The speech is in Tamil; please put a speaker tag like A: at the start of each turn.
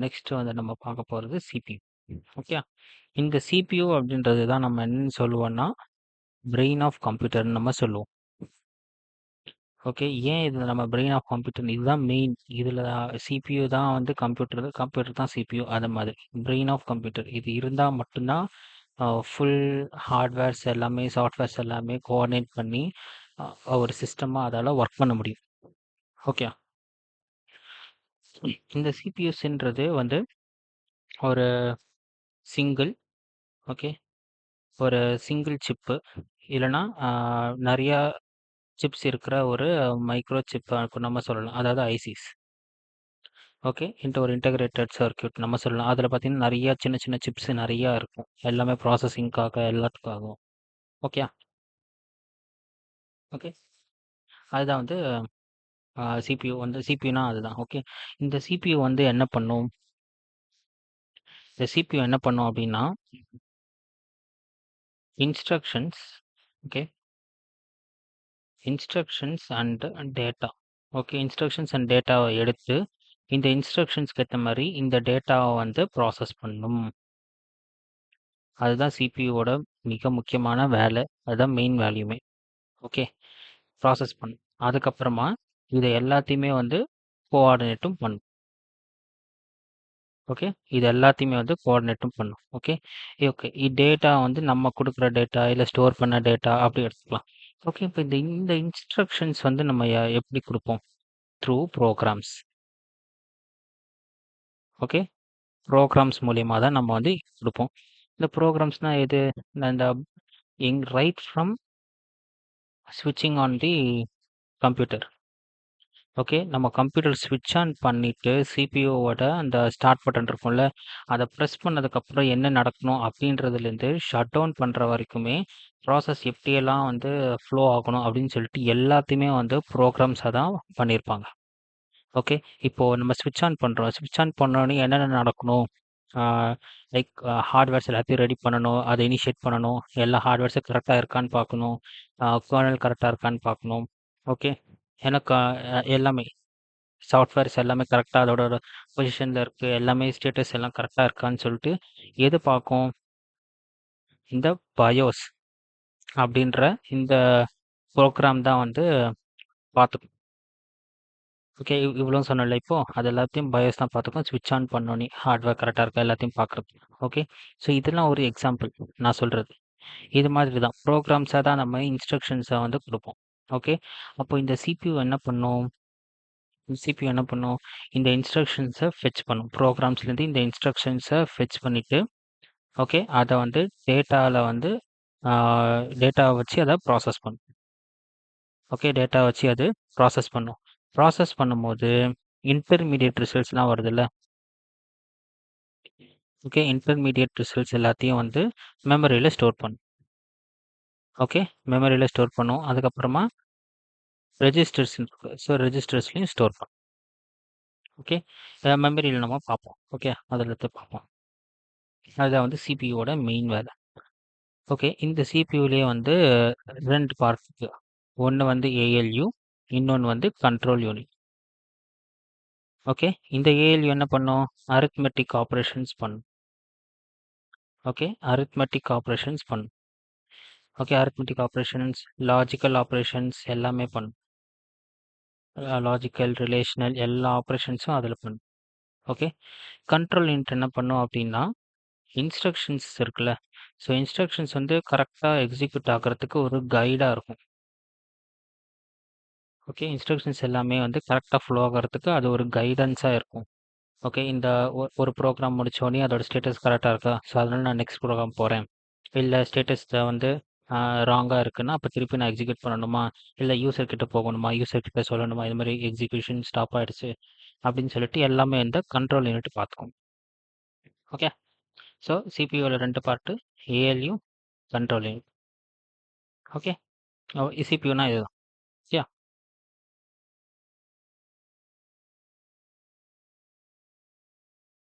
A: நெக்ஸ்ட் வந்து நம்ம பார்க்க போகிறது சிபியு. ஓகே, இந்த சிபியு அப்படின்றது தான் நம்ம என்னன்னு சொல்லுவோம்னா பிரெயின் ஆஃப் கம்ப்யூட்டர்னு நம்ம சொல்லுவோம். ஓகே, ஏன் இது நம்ம பிரெயின் ஆஃப் கம்ப்யூட்டர் இதுதான் மெயின். இதில் சிபியு தான் வந்து கம்ப்யூட்டர் தான் சிபியு. அது மாதிரி பிரெயின் ஆஃப் கம்ப்யூட்டர் இது இருந்தால் மட்டும்தான் ஃபுல் ஹார்ட்வேர்ஸ் எல்லாமே சாஃப்ட்வேர்ஸ் எல்லாமே கோஆர்டினேட் பண்ணி ஒரு சிஸ்டமாக அதால் ஒர்க் பண்ண முடியும். ஓகே, இந்த சிபியூஸ்ன்றது வந்து ஒரு சிங்கிள் ஓகே ஒரு சிங்கிள் சிப்பு இல்லைன்னா நிறையா சிப்ஸ் இருக்கிற ஒரு மைக்ரோ சிப் நம்ம சொல்லலாம், அதாவது ஐசிஸ். ஓகே, ஒரு இன்டகிரேட்டட் சர்க்யூட் நம்ம சொல்லலாம். அதில் பார்த்தீங்கன்னா நிறைய சின்ன சின்ன சிப்ஸ் நிறையா இருக்கும், எல்லாமே ப்ராசஸிங்காக எல்லாத்துக்காகவும். ஓகே ஓகே அதுதான் வந்து சிபியூ வந்து சிபியூனா அதுதான். ஓகே, இந்த சிபியூ வந்து என்ன பண்ணும்? இந்த சிபியூ என்ன பண்ணும் அப்படின்னா instructions okay instructions and data. Okay, instructions and டேட்டாவை எடுத்து இந்த இன்ஸ்ட்ரக்ஷன்ஸ்க்கு ஏற்ற மாதிரி இந்த டேட்டாவை வந்து ப்ராசஸ் பண்ணும். அதுதான் சிபியூவோட மிக முக்கியமான வேலை. அதுதான் மெயின் வேல்யூமே. ஓகே, ப்ராசஸ் பண்ணும். அதுக்கப்புறமா இதை எல்லாத்தையுமே வந்து கோஆர்டினேட்டும் பண்ணும். ஓகே, இது எல்லாத்தையுமே வந்து கோஆர்டினேட்டும் பண்ணும். ஓகே ஓகே டேட்டா வந்து நம்ம கொடுக்குற டேட்டா இல்லை ஸ்டோர் பண்ண டேட்டா அப்படி எடுத்துக்கலாம். ஓகே, இப்போ இந்த இன்ஸ்ட்ரக்ஷன்ஸ் வந்து நம்ம எப்படி கொடுப்போம்? Through programs. ஓகே, ப்ரோக்ராம்ஸ் மூலியமாக தான் நம்ம வந்து கொடுப்போம். இந்த ப்ரோக்ராம்ஸ்னால் எது? இந்த ரைட் ஃப்ரம் ஸ்விட்சிங் ஆன் தி கம்ப்யூட்டர். ஓகே, நம்ம கம்ப்யூட்டர் ஸ்விட்ச் ஆன் பண்ணிவிட்டு சிபியூவோட அந்த ஸ்டார்ட் பட்டன் இருக்கும்ல, அதை ப்ரெஸ் பண்ணதுக்கப்புறம் என்ன நடக்கணும் அப்படின்றதுலேருந்து ஷட் டவுன் பண்ணுற வரைக்குமே ப்ராசஸ் எப்படியெல்லாம் வந்து ஃப்ளோ ஆகணும் அப்படின்னு சொல்லிட்டு எல்லாத்தையுமே வந்து ப்ரோக்ராம்ஸாக தான் பண்ணியிருப்பாங்க. ஓகே, இப்போது நம்ம ஸ்விட்ச் ஆன் பண்ணுறோம். ஸ்விட்ச் ஆன் பண்ணோடனே என்னென்ன நடக்கணும்? லைக் ஹார்ட்வேர்ஸ் எல்லாத்தையும் ரெடி பண்ணணும், அதை இனிஷியேட் பண்ணணும், எல்லா ஹார்ட்வேர்ஸும் கரெக்டாக இருக்கான்னு பார்க்கணும், கர்னல் கரெக்டாக இருக்கான்னு பார்க்கணும். ஓகே, எனக்கு எல்லாமே சாஃப்ட்வேர்ஸ் எல்லாமே கரெக்டாக அதோட பொசிஷனில் இருக்குது, எல்லாமே ஸ்டேட்டஸ் எல்லாம் கரெக்டாக இருக்கான்னு சொல்லிட்டு எது பார்க்கும்? இந்த பயோஸ் அப்படின்ற இந்த ப்ரோக்ராம் தான் வந்து பார்த்துக்கும். ஓகே, இவ்வளோ சொன்னல இப்போ அது எல்லாத்தையும் பயோஸ் தான் பார்த்துக்கும். ஸ்விட்ச் ஆன் பண்ணோன்னே ஹார்ட்வேர் கரெக்டாக இருக்கா எல்லாத்தையும் பார்க்குறது. ஓகே, ஸோ இதெல்லாம் ஒரு எக்ஸாம்பிள் நான் சொல்கிறது. இது மாதிரி தான் ப்ரோக்ராம்ஸாக தான் நம்ம இன்ஸ்ட்ரக்ஷன்ஸை வந்து கொடுப்போம். ஓகே, அப்போ இந்த சிபியூ என்ன பண்ணும்? சிபியூ என்ன பண்ணும்? இந்த இன்ஸ்ட்ரக்ஷன்ஸை ஃபெச் பண்ணும். ப்ரோக்ராம்ஸ்லேருந்து இந்த இன்ஸ்ட்ரக்ஷன்ஸை ஃபெச் பண்ணிவிட்டு ஓகே அதை வந்து டேட்டாவில் வந்து டேட்டாவை வச்சு அதை ப்ராசஸ் பண்ணும். ஓகே, டேட்டா வச்சு அது ப்ராசஸ் பண்ணும். ப்ராசஸ் பண்ணும்போது இன்டர்மீடியட் ரிசல்ட்ஸ்லாம் வருதுல்ல. ஓகே, இன்டர்மீடியட் ரிசல்ட்ஸ் எல்லாத்தையும் வந்து மெமரியில் ஸ்டோர் பண்ணும். ஓகே, மெமரியில் ஸ்டோர் பண்ணும். அதுக்கப்புறமா ரெஜிஸ்டர்ஸ் இருக்குது, ஸோ ரெஜிஸ்டர்ஸ்லையும் ஸ்டோர் பண்ணும். ஓகே, மெமரியில் நம்ம பார்ப்போம். ஓகே, அதில் பார்ப்போம். அதுதான் வந்து சிபியூவோட மெயின் வேலை. ஓகே, இந்த சிபியூலேயே வந்து 2 பார்ட்ஸ் இருக்குது. ஒன்று வந்து ஏஎல்யூ, இன்னொன்று வந்து கண்ட்ரோல் யூனிட். ஓகே, இந்த ஏஎல்யூ என்ன பண்ணும்? அரித்மெட்டிக் ஆப்ரேஷன்ஸ் பண்ணும். ஓகே, அரித்மெட்டிக் ஆப்ரேஷன்ஸ் பண்ணும். Okay, arithmetic operations, logical operations எல்லாமே பண்ணும். லாஜிக்கல், ரிலேஷனல் எல்லா ஆப்ரேஷன்ஸும் அதில் பண்ணும். ஓகே, கண்ட்ரோல் யூனிட் என்ன பண்ணும் அப்படின்னா இன்ஸ்ட்ரக்ஷன்ஸ் இருக்குல்ல, ஸோ இன்ஸ்ட்ரக்ஷன்ஸ் வந்து கரெக்டாக எக்ஸிக்யூட் ஆகிறதுக்கு ஒரு கைடாக இருக்கும். ஓகே, இன்ஸ்ட்ரக்ஷன்ஸ் எல்லாமே வந்து கரெக்டாக ஃப்ளோ ஆகிறதுக்கு அது ஒரு கைடன்ஸாக இருக்கும். ஓகே, இந்த ஒரு ப்ரோக்ராம் முடித்தோடனே அதோட ஸ்டேட்டஸ் கரெக்டாக இருக்கா, ஸோ அதனால் நான் நெக்ஸ்ட் ப்ரோக்ராம் போகிறேன். இல்லை ஸ்டேட்டஸில் வந்து ராங்காக இருக்குன்னா அப்போ திருப்பி நான் எக்ஸிக்யூட் பண்ணணுமா, இல்லை யூசர் கிட்ட போகணுமா, யூசர் கிட்ட சொல்லணுமா, இது மாதிரி எக்ஸிக்யூஷன் ஸ்டாப் ஆகிடுச்சு அப்படின்னு சொல்லிட்டு எல்லாமே இந்த கண்ட்ரோல் யூனிட் பார்த்துக்கும். ஓகே, ஸோ சிபியூவில் 2 part, ALU, control unit. Okay, சிபியூனா இதுதான்.